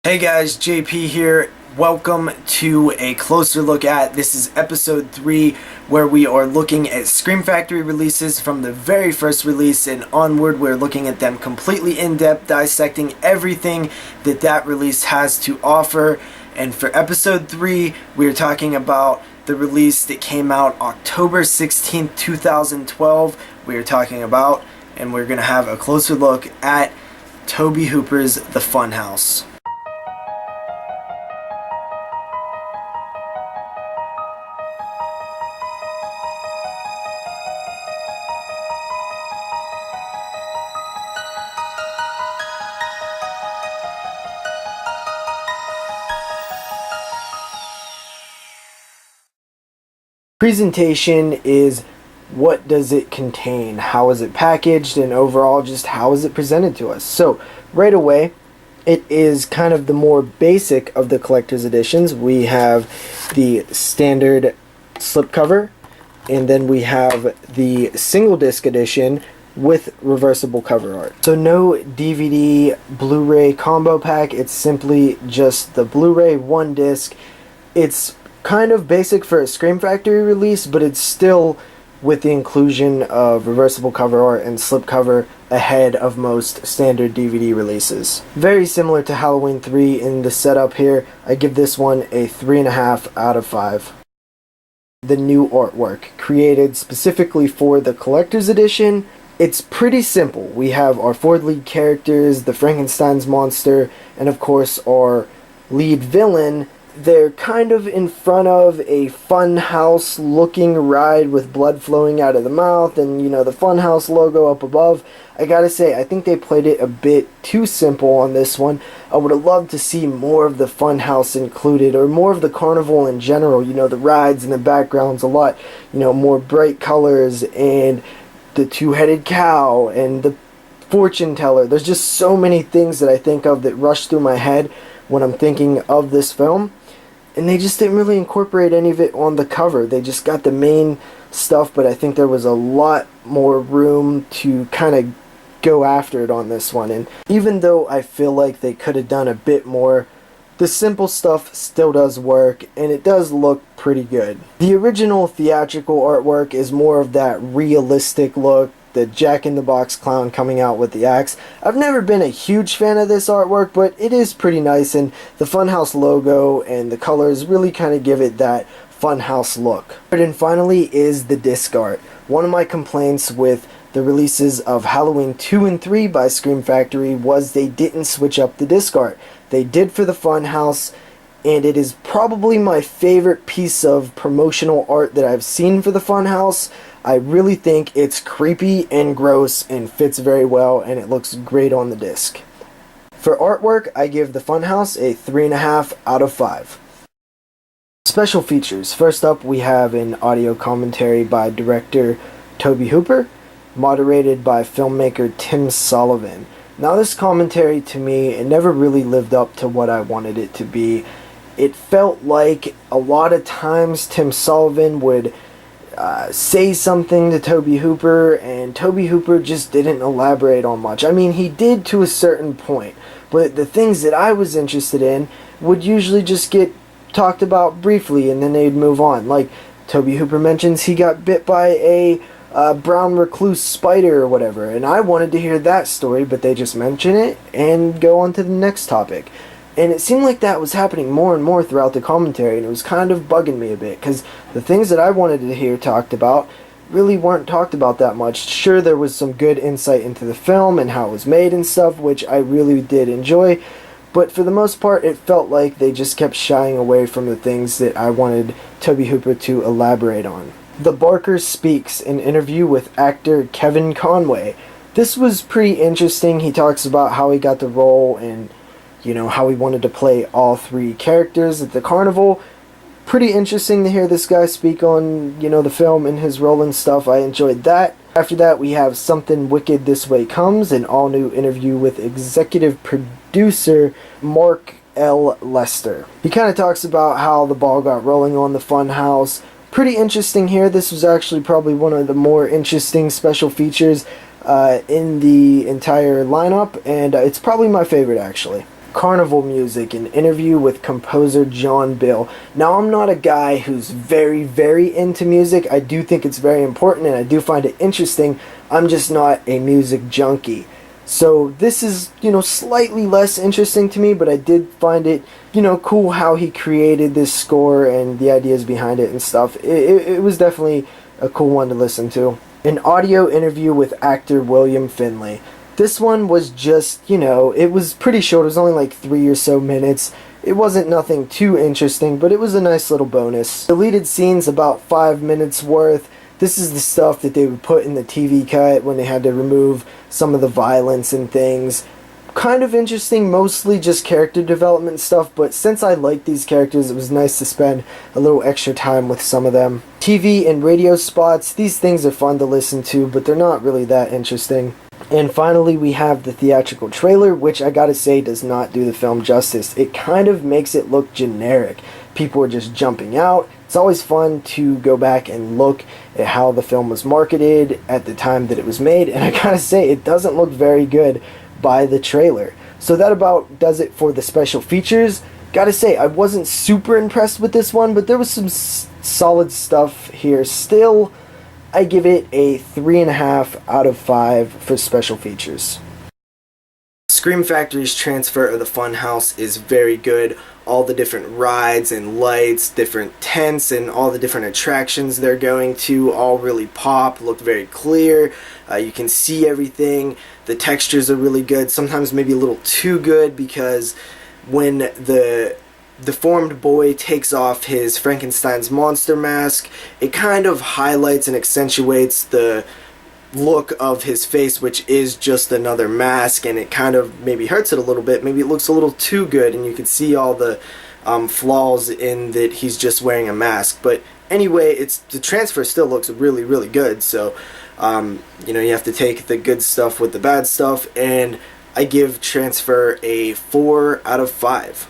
Hey guys, JP here. Welcome to a closer look at. This is episode 3, where we are looking at Scream Factory releases from the very first release and onward. We're looking at them completely in depth, dissecting everything that release has to offer. And for episode 3, we're talking about the release that came out October 16th, 2012. We're talking about, and we're going to have a closer look at Tobe Hooper's The Funhouse. Presentation is, what does it contain, how is it packaged, and overall just how is it presented to us. So right away, it is kind of the more basic of the collector's editions. We have the standard slipcover, and then we have the single disc edition with reversible cover art. So no DVD Blu-ray combo pack, it's simply just the Blu-ray one disc. It's kind of basic for a Scream Factory release, but it's still with the inclusion of reversible cover art and slipcover ahead of most standard DVD releases. Very similar to Halloween 3 in the setup here. I give this one a 3.5 out of 5. The new artwork, created specifically for the collector's edition, it's pretty simple. We have our 4 lead characters, the Frankenstein's monster, and of course our lead villain. They're kind of in front of a Funhouse looking ride with blood flowing out of the mouth and, the Funhouse logo up above. I gotta say, I think they played it a bit too simple on this one. I would have loved to see more of the Funhouse included, or more of the carnival in general, the rides and the backgrounds a lot, more bright colors and the two-headed cow and the fortune teller. There's just so many things that I think of that rush through my head when I'm thinking of this film. And they just didn't really incorporate any of it on the cover. They just got the main stuff, but I think there was a lot more room to kind of go after it on this one. And even though I feel like they could have done a bit more, the simple stuff still does work, and it does look pretty good. The original theatrical artwork is more of that realistic look, the Jack-in-the-Box clown coming out with the axe. I've never been a huge fan of this artwork, but it is pretty nice, and the Funhouse logo and the colors really kind of give it that Funhouse look. And finally is the disc art. One of my complaints with the releases of Halloween 2 and 3 by Scream Factory was they didn't switch up the disc art. They did for the Funhouse, and it is probably my favorite piece of promotional art that I've seen for the Funhouse. I really think it's creepy and gross and fits very well, and it looks great on the disc. For artwork, I give the Funhouse a 3.5 out of 5. Special features. First up, we have an audio commentary by director Tobe Hooper, moderated by filmmaker Tim Sullivan. Now this commentary, to me, it never really lived up to what I wanted it to be. It felt like a lot of times Tim Sullivan would say something to Tobe Hooper, and Tobe Hooper just didn't elaborate on much. I mean, he did to a certain point, but the things that I was interested in would usually just get talked about briefly, and then they'd move on. Like, Tobe Hooper mentions he got bit by a brown recluse spider or whatever, and I wanted to hear that story, but they just mention it and go on to the next topic. And it seemed like that was happening more and more throughout the commentary, and it was kind of bugging me a bit, because the things that I wanted to hear talked about really weren't talked about that much. Sure, there was some good insight into the film and how it was made and stuff, which I really did enjoy, but for the most part, it felt like they just kept shying away from the things that I wanted Tobe Hooper to elaborate on. The Barker Speaks, an interview with actor Kevin Conway. This was pretty interesting. He talks about how he got the role and how he wanted to play all 3 characters at the carnival. Pretty interesting to hear this guy speak on, the film and his role and stuff. I enjoyed that. After that, we have Something Wicked This Way Comes, an all-new interview with executive producer Mark L. Lester. He kind of talks about how the ball got rolling on the Funhouse. Pretty interesting here. This was actually probably one of the more interesting special features in the entire lineup, and it's probably my favorite, actually. Carnival Music, an interview with composer John Bill. Now, I'm not a guy who's very, very into music. I do think it's very important and I do find it interesting. I'm just not a music junkie. So this is, slightly less interesting to me, but I did find it, cool how he created this score and the ideas behind it and stuff. It was definitely a cool one to listen to. An audio interview with actor William Finley. This one was just, it was pretty short. It was only like 3 or so minutes. It wasn't nothing too interesting, but it was a nice little bonus. Deleted scenes, about 5 minutes worth. This is the stuff that they would put in the TV cut when they had to remove some of the violence and things. Kind of interesting, mostly just character development stuff, but since I like these characters, it was nice to spend a little extra time with some of them. TV and radio spots, these things are fun to listen to, but they're not really that interesting. And finally, we have the theatrical trailer, which I gotta say does not do the film justice. It kind of makes it look generic. People are just jumping out. It's always fun to go back and look at how the film was marketed at the time that it was made, and I gotta say, it doesn't look very good by the trailer. So that about does it for the special features. Gotta say, I wasn't super impressed with this one, but there was some solid stuff here. Still, I give it a 3.5 out of 5 for special features. Scream Factory's transfer of the Funhouse is very good. All the different rides and lights, different tents, and all the different attractions they're going to all really pop, look very clear. You can see everything. The textures are really good, sometimes maybe a little too good, because when the deformed boy takes off his Frankenstein's monster mask, it kind of highlights and accentuates the look of his face, which is just another mask, and it kind of maybe hurts it a little bit. Maybe it looks a little too good, and you can see all the flaws in that he's just wearing a mask. But anyway, the transfer still looks really, really good. So you have to take the good stuff with the bad stuff, and I give transfer a 4 out of 5.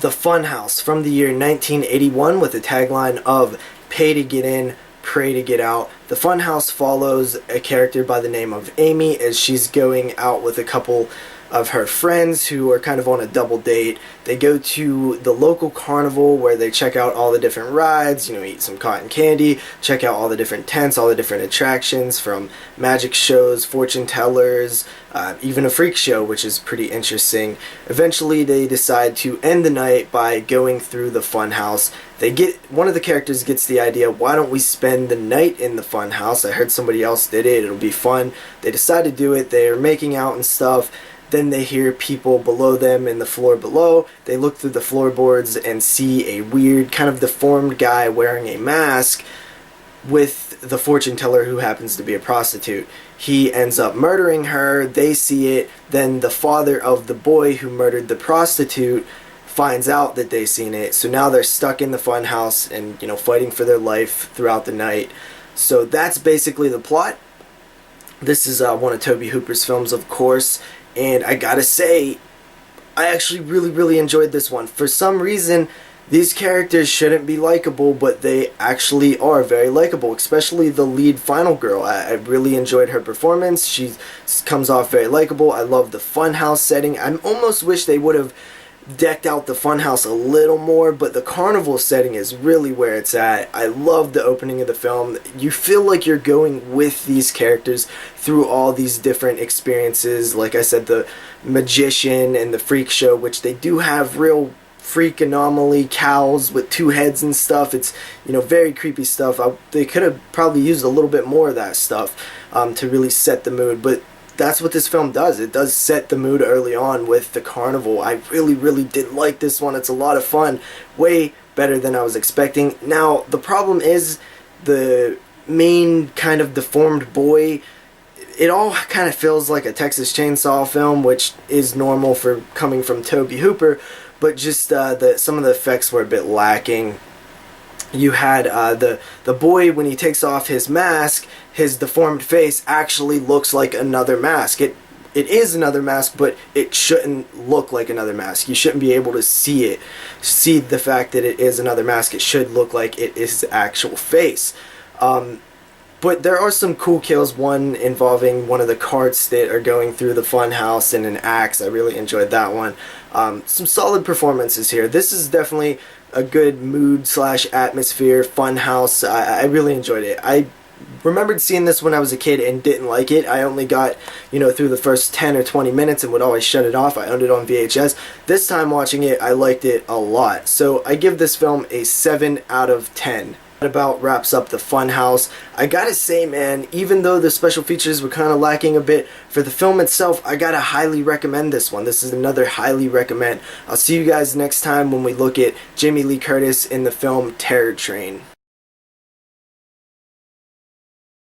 The Funhouse from the year 1981 with the tagline of "Pay to get in, pray to get out." The Funhouse follows a character by the name of Amy as she's going out with a couple of her friends who are kind of on a double date. They go to the local carnival where they check out all the different rides, eat some cotton candy, check out all the different tents, all the different attractions, from magic shows, fortune tellers, even a freak show, which is pretty interesting. Eventually they decide to end the night by going through the Funhouse. One of the characters gets the idea, why don't we spend the night in the Funhouse? I heard somebody else did it, it'll be fun. They decide to do it, they're making out and stuff. Then they hear people below them in the floor below. They look through the floorboards and see a weird, kind of deformed guy wearing a mask with the fortune teller who happens to be a prostitute. He ends up murdering her. They see it. Then the father of the boy who murdered the prostitute finds out that they've seen it. So now they're stuck in the Funhouse and, fighting for their life throughout the night. So that's basically the plot. This is one of Tobe Hooper's films, of course. And I gotta say, I actually really, really enjoyed this one. For some reason, these characters shouldn't be likable, but they actually are very likable, especially the lead final girl. I really enjoyed her performance. She comes off very likable. I love the Funhouse setting. I almost wish they would have decked out the Funhouse a little more, but the carnival setting is really where it's at. I love the opening of the film. You feel like you're going with these characters through all these different experiences. Like I said, the magician and the freak show, which they do have real freak anomaly cows with 2 heads and stuff. It's very creepy stuff. They could have probably used a little bit more of that stuff to really set the mood, but that's what this film does. It does set the mood early on with the carnival. I really, really did like this one. It's a lot of fun. Way better than I was expecting. Now, the problem is the main kind of deformed boy. It all kind of feels like a Texas Chainsaw film, which is normal for coming from Tobe Hooper, but just some of the effects were a bit lacking. You had the boy, when he takes off his mask, his deformed face actually looks like another mask. It is another mask, but it shouldn't look like another mask. You shouldn't be able to see the fact that it is another mask. It should look like it is his actual face. But there are some cool kills, one involving one of the carts that are going through the funhouse and an axe. I really enjoyed that one. Some solid performances here. This is definitely a good mood slash atmosphere funhouse. I really enjoyed it. I remembered seeing this when I was a kid and didn't like it. I only got, through the first 10 or 20 minutes and would always shut it off. I owned it on VHS. This time watching it, I liked it a lot. So I give this film a 7 out of 10. That about wraps up the Funhouse. I gotta say, man, even though the special features were kind of lacking a bit, for the film itself, I gotta highly recommend this one. This is another highly recommend. I'll see you guys next time when we look at Jamie Lee Curtis in the film Terror Train.